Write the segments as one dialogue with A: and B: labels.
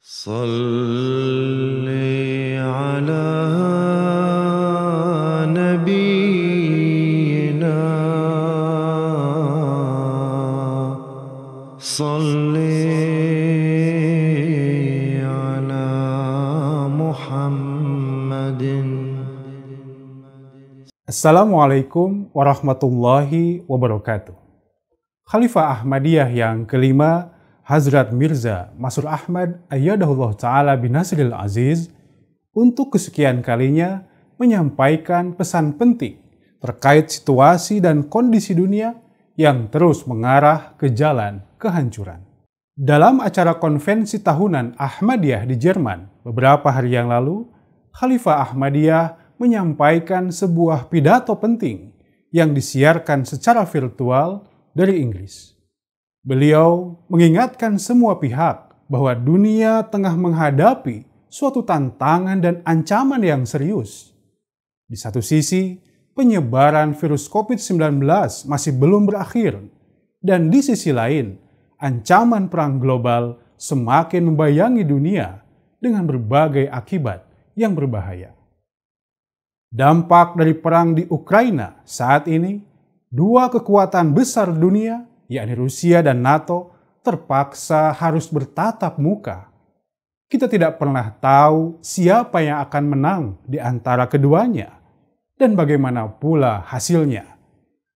A: صل على نبينا صل على محمد.
B: Assalamualaikum warahmatullahi wabarakatuh. Khalifah Ahmadiyah yang kelima, Hazrat Mirza Masroor Ahmad Ayyadahullah Ta'ala binasril aziz, untuk kesekian kalinya menyampaikan pesan penting terkait situasi dan kondisi dunia yang terus mengarah ke jalan kehancuran. Dalam acara konvensi tahunan Ahmadiyah di Jerman beberapa hari yang lalu, Khalifah Ahmadiyah menyampaikan sebuah pidato penting yang disiarkan secara virtual dari Inggris. Beliau mengingatkan semua pihak bahwa dunia tengah menghadapi suatu tantangan dan ancaman yang serius. Di satu sisi, penyebaran virus COVID-19 masih belum berakhir, dan di sisi lain, ancaman perang global semakin membayangi dunia dengan berbagai akibat yang berbahaya. Dampak dari perang di Ukraina saat ini, dua kekuatan besar dunia, yakni Rusia dan NATO, terpaksa harus bertatap muka. Kita tidak pernah tahu siapa yang akan menang di antara keduanya dan bagaimana pula hasilnya.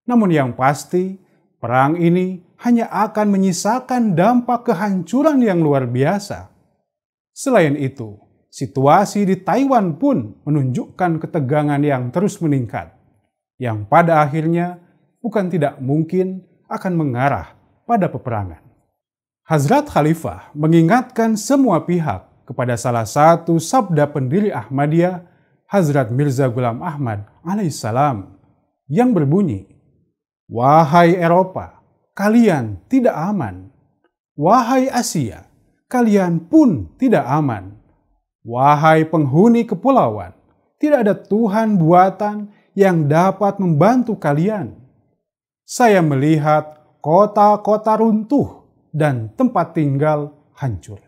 B: Namun yang pasti, perang ini hanya akan menyisakan dampak kehancuran yang luar biasa. Selain itu, situasi di Taiwan pun menunjukkan ketegangan yang terus meningkat, yang pada akhirnya bukan tidak mungkin akan mengarah pada peperangan. Hazrat Khalifah mengingatkan semua pihak kepada salah satu sabda pendiri Ahmadiyah, Hazrat Mirza Ghulam Ahmad alaihissalam, yang berbunyi, "Wahai Eropa, kalian tidak aman. Wahai Asia, kalian pun tidak aman. Wahai penghuni kepulauan, tidak ada Tuhan buatan yang dapat membantu kalian. Saya melihat kota-kota runtuh dan tempat tinggal hancur."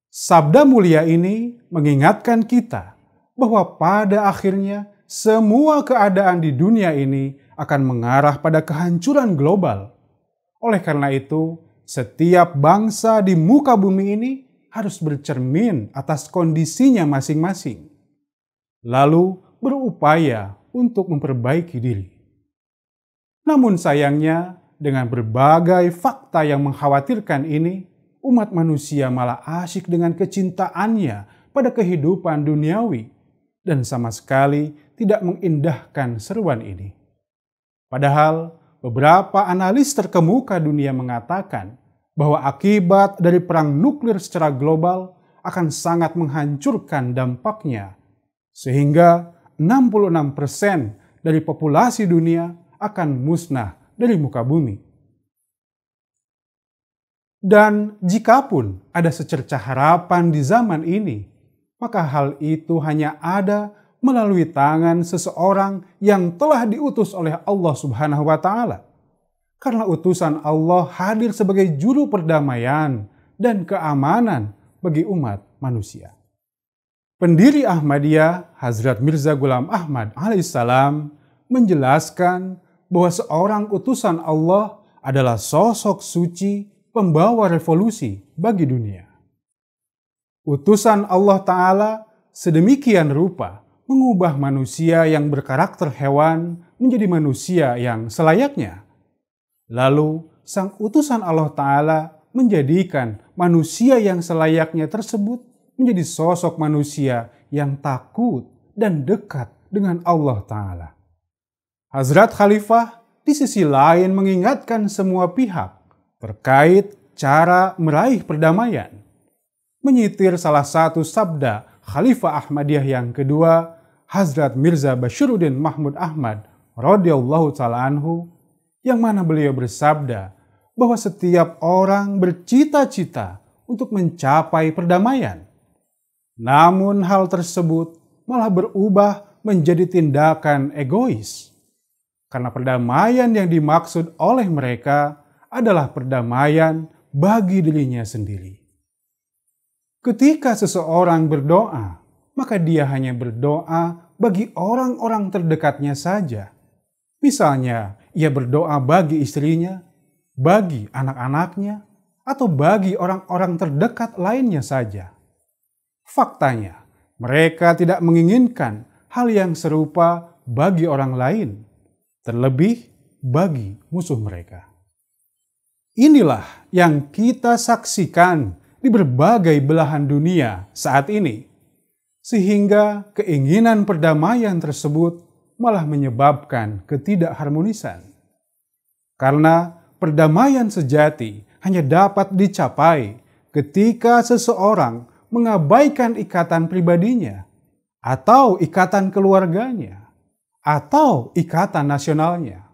B: Sabda mulia ini mengingatkan kita bahwa pada akhirnya semua keadaan di dunia ini akan mengarah pada kehancuran global. Oleh karena itu, setiap bangsa di muka bumi ini harus bercermin atas kondisinya masing-masing, lalu berupaya untuk memperbaiki diri. Namun sayangnya, dengan berbagai fakta yang mengkhawatirkan ini, umat manusia malah asyik dengan kecintaannya pada kehidupan duniawi dan sama sekali tidak mengindahkan seruan ini. Padahal, beberapa analis terkemuka dunia mengatakan bahwa akibat dari perang nuklir secara global akan sangat menghancurkan dampaknya, sehingga 66% dari populasi dunia akan musnah dari muka bumi. Dan jikapun ada secercah harapan di zaman ini, maka hal itu hanya ada melalui tangan seseorang yang telah diutus oleh Allah Subhanahu wa Ta'ala. Karena utusan Allah hadir sebagai juru perdamaian dan keamanan bagi umat manusia. Pendiri Ahmadiyah, Hazrat Mirza Ghulam Ahmad alaihissalam, menjelaskan bahwa seorang utusan Allah adalah sosok suci pembawa revolusi bagi dunia. Utusan Allah Ta'ala sedemikian rupa mengubah manusia yang berkarakter hewan menjadi manusia yang selayaknya. Lalu sang utusan Allah Ta'ala menjadikan manusia yang selayaknya tersebut menjadi sosok manusia yang takut dan dekat dengan Allah Ta'ala. Hazrat Khalifah di sisi lain mengingatkan semua pihak terkait cara meraih perdamaian. Menyitir salah satu sabda Khalifah Ahmadiyah yang kedua, Hazrat Mirza Bashiruddin Mahmud Ahmad radhiyallahu ta'ala anhu, yang mana beliau bersabda bahwa setiap orang bercita-cita untuk mencapai perdamaian. Namun hal tersebut malah berubah menjadi tindakan egois. Karena perdamaian yang dimaksud oleh mereka adalah perdamaian bagi dirinya sendiri. Ketika seseorang berdoa, maka dia hanya berdoa bagi orang-orang terdekatnya saja. Misalnya, ia berdoa bagi istrinya, bagi anak-anaknya, atau bagi orang-orang terdekat lainnya saja. Faktanya, mereka tidak menginginkan hal yang serupa bagi orang lain, terlebih bagi musuh mereka. Inilah yang kita saksikan di berbagai belahan dunia saat ini, sehingga keinginan perdamaian tersebut malah menyebabkan ketidakharmonisan. Karena perdamaian sejati hanya dapat dicapai ketika seseorang mengabaikan ikatan pribadinya, atau ikatan keluarganya, atau ikatan nasionalnya.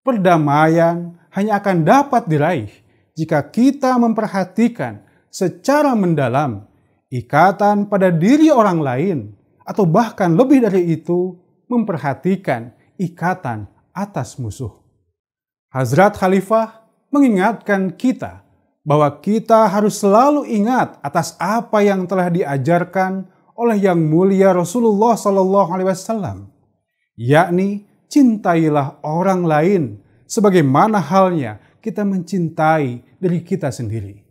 B: Perdamaian hanya akan dapat diraih jika kita memperhatikan secara mendalam ikatan pada diri orang lain, atau bahkan lebih dari itu, memperhatikan ikatan atas musuh. Hazrat Khalifah mengingatkan kita bahwa kita harus selalu ingat atas apa yang telah diajarkan oleh yang mulia Rasulullah SAW, yakni cintailah orang lain sebagaimana halnya kita mencintai diri kita sendiri.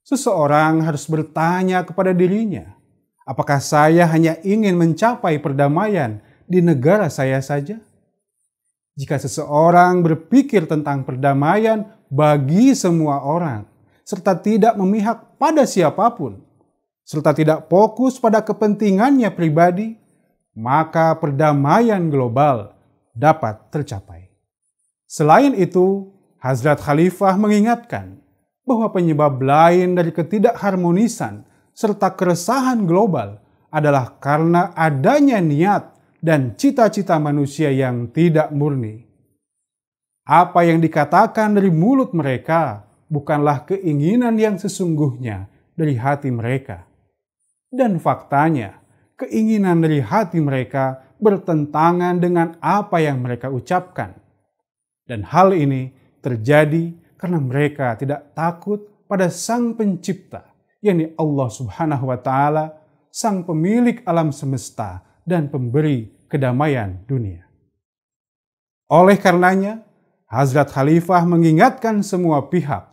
B: Seseorang harus bertanya kepada dirinya, apakah saya hanya ingin mencapai perdamaian di negara saya saja? Jika seseorang berpikir tentang perdamaian bagi semua orang, serta tidak memihak pada siapapun, serta tidak fokus pada kepentingannya pribadi, maka perdamaian global dapat tercapai. Selain itu, Hazrat Khalifah mengingatkan bahwa penyebab lain dari ketidakharmonisan serta keresahan global adalah karena adanya niat dan cita-cita manusia yang tidak murni. Apa yang dikatakan dari mulut mereka bukanlah keinginan yang sesungguhnya dari hati mereka. Dan faktanya, keinginan dari hati mereka bertentangan dengan apa yang mereka ucapkan. Dan hal ini terjadi karena mereka tidak takut pada Sang Pencipta, yakni Allah Subhanahu wa Ta'ala, Sang Pemilik alam semesta dan Pemberi kedamaian dunia. Oleh karenanya, Hazrat Khalifah mengingatkan semua pihak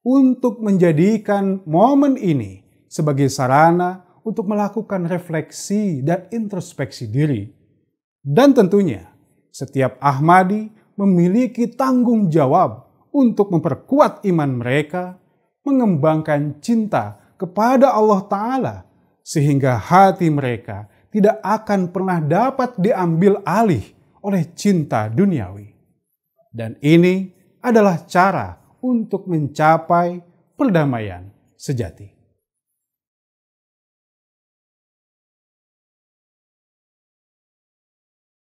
B: untuk menjadikan momen ini sebagai sarana untuk melakukan refleksi dan introspeksi diri. Dan tentunya, setiap Ahmadi memiliki tanggung jawab untuk memperkuat iman mereka, mengembangkan cinta kepada Allah Ta'ala, sehingga hati mereka tidak akan pernah dapat diambil alih oleh cinta duniawi. Dan ini adalah cara untuk mencapai perdamaian sejati.